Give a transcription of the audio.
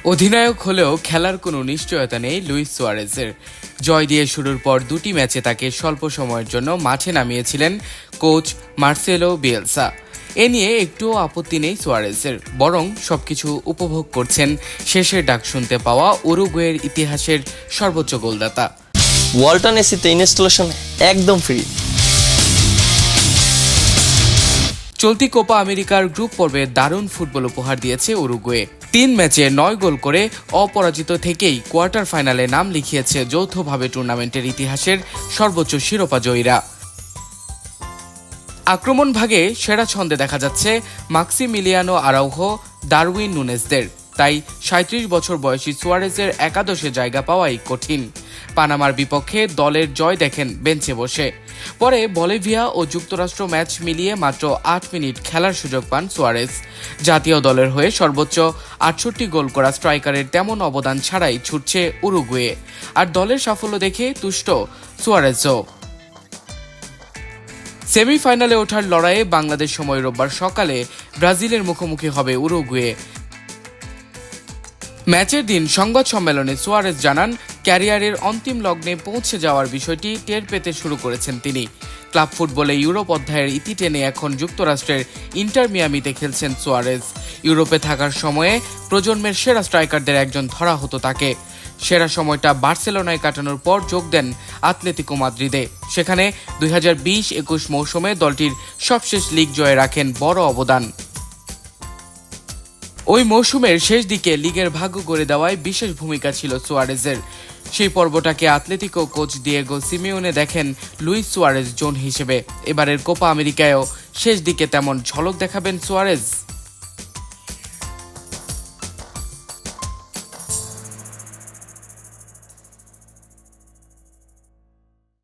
অধিনায়ক হলেও খেলার কোনো নিশ্চয়তা নেই লুইস সুয়ারেজের। জয় দিয়ে শুরুর পর দুটি ম্যাচে তাকে স্বল্প সময়ের জন্য মাঠে নামিয়েছিলেন কোচ মার্সেলো বিয়েলসা। এ নিয়ে একটুও আপত্তি নেই সুয়ারেজের, বরং সবকিছু উপভোগ করছেন শেষের ডাক শুনতে পাওয়া উরুগুয়ের ইতিহাসের সর্বোচ্চ গোলদাতা। ওয়ালটন এসিতে ইনস্টলেশন একদম ফ্রি। চলতি কোপা আমেরিকার গ্রুপ পর্বে দারুণ ফুটবল উপহার দিয়েছে উরুগুয়ে। 3 ম্যাচে 9 গোল করে অপরাজিত থেকেই কোয়ার্টার ফাইনালে নাম লিখিয়েছে যৌথভাবে টুর্নামেন্টের ইতিহাসের সর্বোচ্চ শিরোপা জয়ীরা। আক্রমণ ভাগে সেরা ছন্দে দেখা যাচ্ছে মাক্সিমিলিয়ানো আরাউহো, ডারউইন নুনেজদের। তাই 37 বছর বয়সী সুয়ারেজের একাদশে জায়গা পাওয়াই কঠিন। পানামার বিপক্ষে দলের জয় দেখেন বেঞ্চে বসে। পরে বলিভিয়া ও যুক্তরাষ্ট্র ম্যাচ মিলিয়ে মাত্র 8 মিনিট খেলার সুযোগ পান সুয়ারেজ। জাতীয় দলের হয়ে সর্বোচ্চ 68 গোল করা স্ট্রাইকারের তেমন অবদান ছাড়াই ছুটছে উরুগুয়ে। আর দলের সাফল্য দেখে তুষ্ট সুয়ারেজও। সেমিফাইনালে ওঠার লড়াইয়ে বাংলাদেশ সময় রোববার সকালে ব্রাজিলের মুখোমুখি হবে উরুগুয়ে। ম্যাচের দিন সংবাদ সম্মেলনে সুয়ারেজ জানান, ক্যারিয়ারের অন্তিম লগ্নে পৌঁছে যাওয়ার বিষয়টি টের পেতে শুরু করেছেন তিনি। ক্লাব ফুটবলে ইউরোপ অধ্যায়ের ইতি টেনে এখন যুক্তরাষ্ট্রের ইন্টার মিয়ামিতে খেলছেন সুয়ারেজ। ইউরোপে থাকার সময়ে প্রজন্মের সেরা স্ট্রাইকারদের একজন ধরা হতো তাকে। সেরা সময়টা বার্সেলোনায় কাটানোর পর যোগ দেন আতলেতিকো মাদ্রিদে। সেখানে 2020-21 মৌসুমে দলটির সবশেষ লিগ জয়ে রাখেন বড় অবদান। ওই মৌসুমের শেষ দিকে লিগের ভাগ্য গড়ে দেওয়ায় বিশেষ ভূমিকা ছিল সুয়ারেজের। সেই পর্বটাকে আতলেতিকো কোচ দিয়েগো সিমিওনে দেখেন লুইস সুয়ারেজ জোন হিসেবে। এবারের কোপা আমেরিকায়ও শেষ দিকে তেমন ঝলক দেখাবেন সুয়ারেজ।